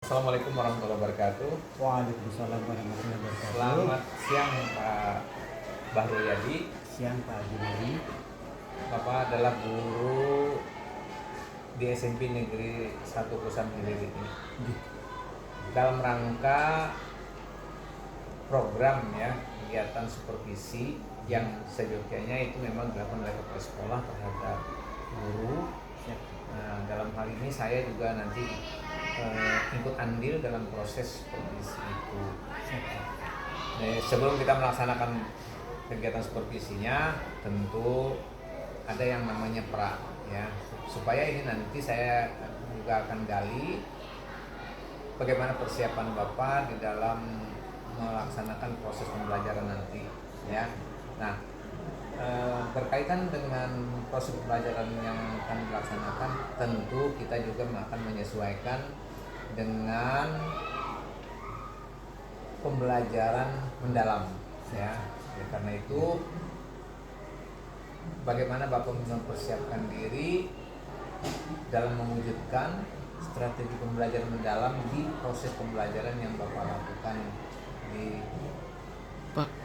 Assalamualaikum warahmatullahi wabarakatuh. Waalaikumsalam warahmatullahi wabarakatuh. Selamat siang Pak Bahrul Yadi. Siang Pak Junadi. Bapak adalah guru di SMP Negeri 1 Pusat Kediri ini. Dalam rangka program ya kegiatan supervisi yang seyogyanya itu memang dilakukan oleh kepala sekolah terhadap guru. Nah, dalam hal ini saya juga nanti ikut andil dalam proses supervisi itu. Nah, sebelum kita melaksanakan kegiatan supervisinya, tentu ada yang namanya pra ya. Supaya ini nanti saya juga akan gali bagaimana persiapan Bapak di dalam melaksanakan proses pembelajaran nanti ya. Nah, berkaitan dengan proses pembelajaran yang akan dilaksanakan, tentu kita juga akan menyesuaikan dengan pembelajaran mendalam ya. Karena itu bagaimana Bapak mempersiapkan diri dalam mewujudkan strategi pembelajaran mendalam di proses pembelajaran yang Bapak lakukan di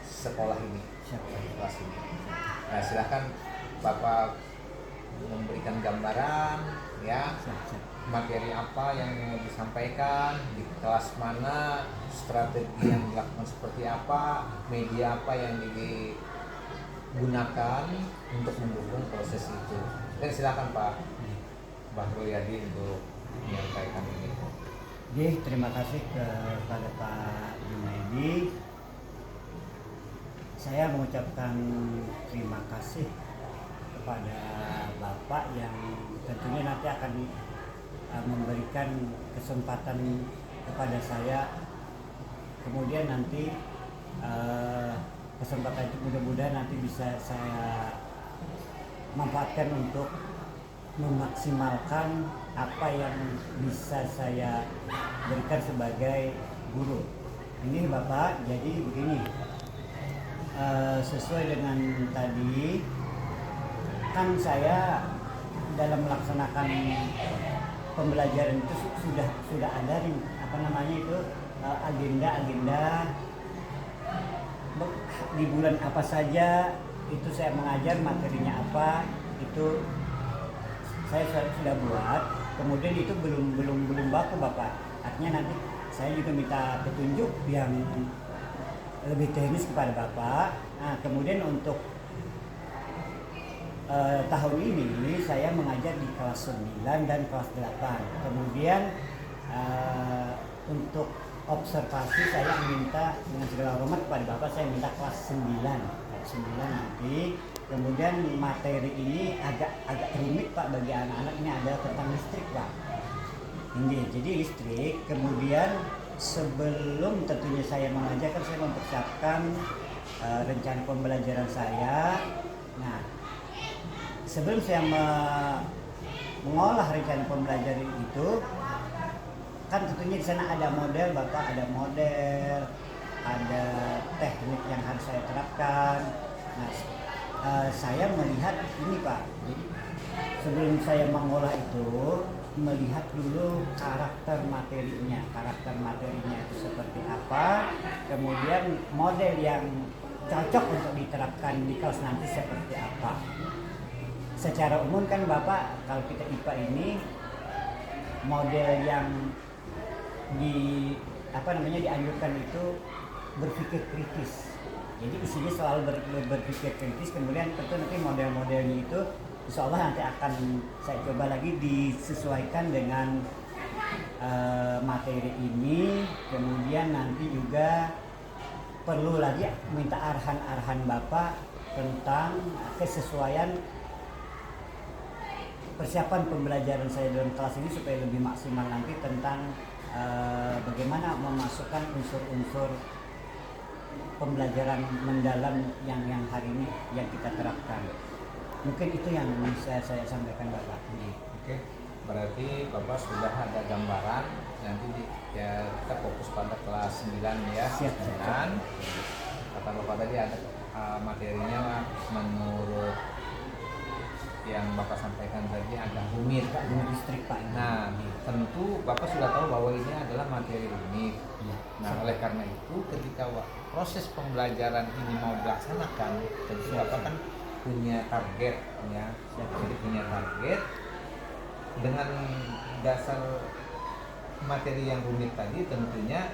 sekolah ini, kelas ini. Nah, silakan Bapak memberikan gambaran ya, materi apa yang mau disampaikan, di kelas mana, strategi yang dilakukan seperti apa, media apa yang digunakan untuk mendukung proses itu. Dan silakan Pak Bahrul Yadi untuk menyampaikan ini. Oke, terima kasih kepada Pak Junaidi. Saya mengucapkan terima kasih kepada Bapak yang tentunya nanti akan memberikan kesempatan kepada saya. Kemudian nanti kesempatan itu mudah-mudahan nanti bisa saya manfaatkan untuk memaksimalkan apa yang bisa saya berikan sebagai guru. Ini Bapak, jadi begini, sesuai dengan tadi kan saya dalam melaksanakan pembelajaran itu sudah ada agenda di bulan apa saja itu saya mengajar, materinya apa itu saya sudah buat. Kemudian itu belum baku Bapak, artinya nanti saya juga minta petunjuk yang lebih teknis kepada Bapak. Nah, kemudian untuk tahun ini saya mengajar di kelas 9 dan kelas 8. Kemudian untuk observasi saya minta dengan segala hormat kepada Bapak, saya minta kelas 9 nanti. Kemudian materi ini agak rumit Pak bagi anak-anak, ini ada tentang listrik Pak. Ini jadi listrik. Kemudian sebelum tentunya saya mengajarkan, saya mempersiapkan rencana pembelajaran saya. Nah, sebelum saya mengolah rencana pembelajaran itu, kan tentunya di sana ada model Bapak, ada model, ada teknik yang harus saya terapkan. Nah, saya melihat ini Pak, jadi sebelum saya mengolah itu, melihat dulu karakter materinya itu seperti apa, kemudian model yang cocok untuk diterapkan di kelas nanti seperti apa. Secara umum kan Bapak, kalau kita IPA ini model yang dianjurkan itu berpikir kritis. Jadi isinya soal berpikir kritis. Kemudian tentu nanti model-modelnya itu insya Allah nanti akan saya coba lagi disesuaikan dengan materi ini. Kemudian nanti juga perlu lagi minta arahan Bapak tentang kesesuaian persiapan pembelajaran saya dalam kelas ini supaya lebih maksimal nanti tentang bagaimana memasukkan unsur-unsur pembelajaran mendalam yang hari ini yang kita terapkan. Mungkin itu yang bisa saya sampaikan Bapak. Oke, berarti Bapak sudah ada gambaran nanti kita fokus pada kelas 9 ya. Siap. Kata Bapak tadi ada materinya menurut yang Bapak sampaikan tadi agak rumit. Pak dengan listrik Pak. Nah, tentu Bapak sudah tahu bahwa ini adalah materi rumit. Iya. Nah, oleh karena itu ketika proses pembelajaran ini mau dilaksanakan, tentu Bapak kan punya target ya. Jadi punya target dengan dasar materi yang rumit tadi tentunya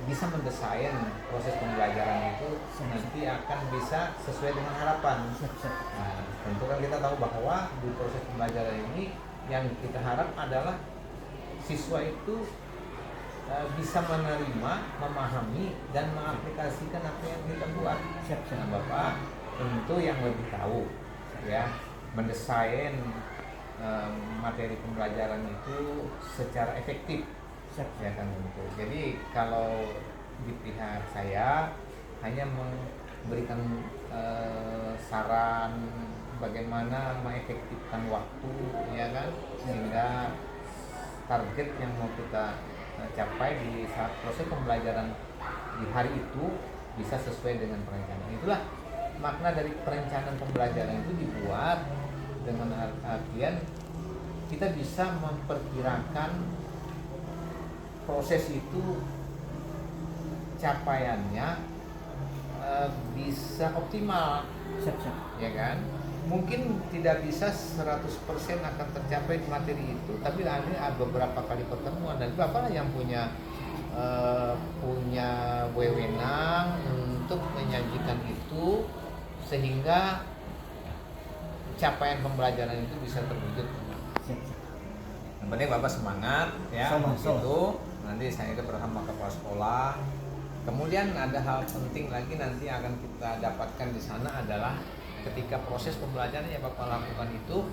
bisa mendesain proses pembelajaran itu nanti akan bisa sesuai dengan harapan. Nah, tentu kan kita tahu bahwa di proses pembelajaran ini yang kita harap adalah siswa itu bisa menerima, memahami dan mengaplikasikan apa yang kita buat. Nah, Bapak tentu yang lebih tahu ya mendesain materi pembelajaran itu secara efektif. Ya kan tentu. Jadi kalau di pihak saya hanya memberikan saran bagaimana mengefektifkan waktu ya kan sehingga target yang mau kita capai di saat proses pembelajaran di hari itu bisa sesuai dengan perencanaan. Itulah makna dari perencanaan pembelajaran itu dibuat dengan artian kita bisa memperkirakan proses itu capaiannya bisa optimal. Ya kan? Mungkin tidak bisa 100% akan tercapai di materi itu, tapi ada beberapa kali pertemuan dan Bapak yang punya wewenang untuk menyajikan itu sehingga capaian pembelajaran itu bisa terwujud. Yang penting Bapak semangat ya itu. Nanti saya itu bersama kepala sekolah. Kemudian ada hal penting lagi nanti akan kita dapatkan di sana adalah ketika proses pembelajaran yang Bapak lakukan itu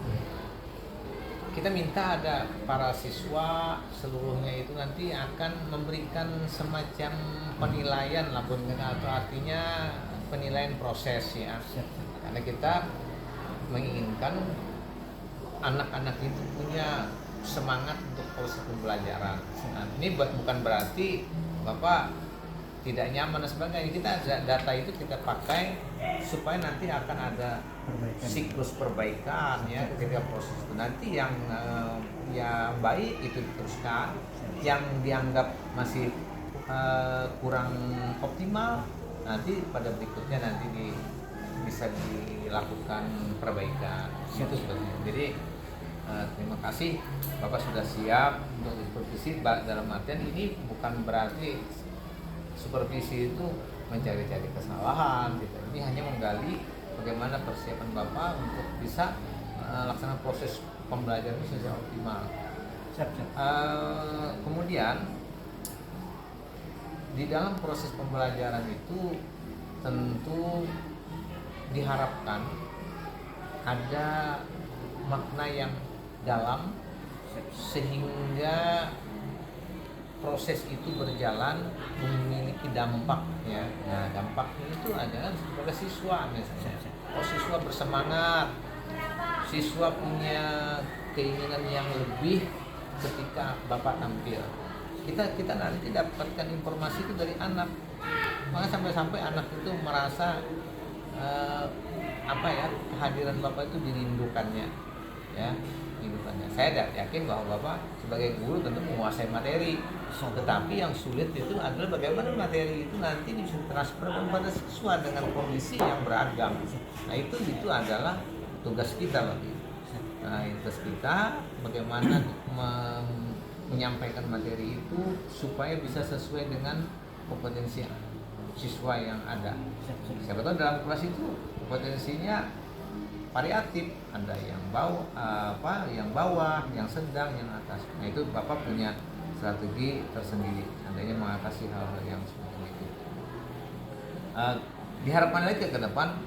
kita minta ada para siswa seluruhnya itu nanti akan memberikan semacam penilaian lah atau artinya penilaian proses ya. Karena kita menginginkan anak-anak itu punya semangat untuk proses pembelajaran. Nah, ini bukan berarti Bapak tidak nyaman dan sebagainya. Kita data itu kita pakai supaya nanti akan ada siklus perbaikan ya ketika proses itu. Nanti yang baik itu diteruskan, yang dianggap masih kurang optimal nanti pada berikutnya nanti bisa dilakukan perbaikan. Itu sebetulnya. Jadi terima kasih Bapak sudah siap untuk supervisi. Dalam artian ini bukan berarti supervisi itu mencari-cari kesalahan gitu. Ini hanya menggali bagaimana persiapan Bapak untuk bisa laksanakan proses pembelajaran itu secara optimal. Kemudian di dalam proses pembelajaran itu tentu diharapkan ada makna yang dalam sehingga proses itu berjalan memiliki dampak ya. Nah, dampaknya itu adalah kepada siswa misalnya. Siswa bersemangat, siswa punya keinginan yang lebih ketika Bapak tampil. Kita nanti dapatkan informasi itu dari anak. Maka sampai-sampai anak itu merasa kehadiran Bapak itu dirindukannya ya. Saya yakin bahwa Bapak sebagai guru tentu menguasai materi, tetapi yang sulit itu adalah bagaimana materi itu nanti bisa transferkan pada siswa dengan kondisi yang beragam. Nah itu adalah tugas kita lagi. Nah tugas kita bagaimana menyampaikan materi itu supaya bisa sesuai dengan kompetensi siswa yang ada. Siapa tahu dalam kelas itu kompetensinya variatif, ada yang bawah, yang sedang, yang atas. Nah itu Bapak punya strategi tersendiri, adanya mengatasi hal-hal yang seperti itu. Diharapkan lagi ke depan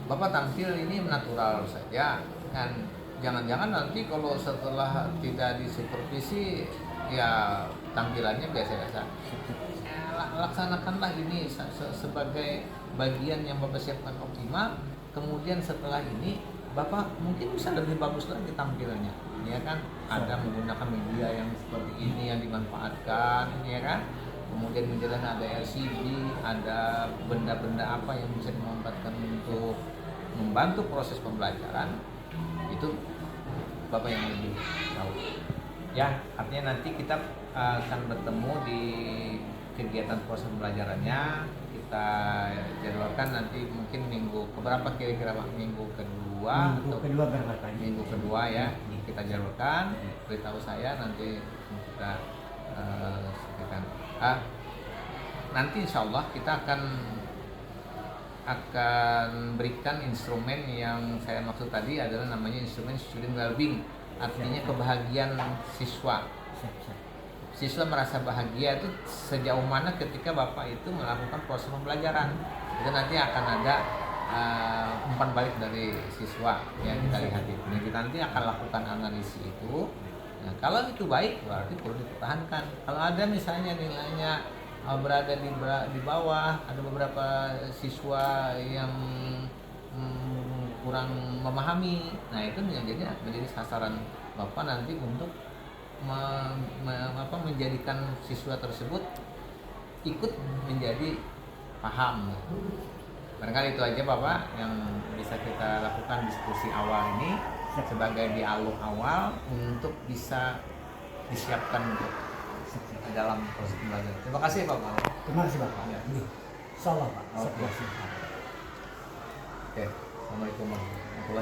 Bapak tampil ini natural saja, kan jangan-jangan nanti kalau setelah tidak disupervisi ya tampilannya biasa-biasa. Laksanakanlah ini sebagai bagian yang Bapak siapkan optimal. Kemudian setelah ini Bapak mungkin bisa lebih bagus lagi tampilannya, ya kan? Ada menggunakan media yang seperti ini yang dimanfaatkan, ya kan? Kemudian menjelang ada LCD, ada benda-benda apa yang bisa dimanfaatkan untuk membantu proses pembelajaran. Itu Bapak yang lebih tahu. Ya, artinya nanti kita akan bertemu di kegiatan proses pembelajarannya. Kita jadwalkan nanti mungkin minggu keberapa kira-kira Pak? Minggu kedua atau kedua berapa? minggu kedua ya. Kita jadwalkan, beritahu saya nanti kita sampaikan. Nanti insya Allah kita akan berikan instrumen yang saya maksud tadi adalah namanya instrumen student well-being, artinya kebahagiaan siswa. Siswa merasa bahagia itu sejauh mana ketika Bapak itu melakukan proses pembelajaran. Itu nanti akan ada umpan balik dari siswa yang kita lihat itu. Nah, kita nanti akan lakukan analisis itu. Nah, kalau itu baik berarti perlu dipertahankan. Kalau ada misalnya nilainya berada di bawah, ada beberapa siswa yang kurang memahami, nah itu menjadi sasaran Bapak nanti untuk menjadikan siswa tersebut ikut menjadi paham. Barangkali itu aja Bapak yang bisa kita lakukan diskusi awal ini sebagai dialog awal untuk bisa disiapkan untuk dalam proses pembelajaran. Terima kasih Pak. Terima kasih Bapak. Ya. Insyaallah Pak. Oke. Assalamualaikum warahmatullahi wabarakatuh.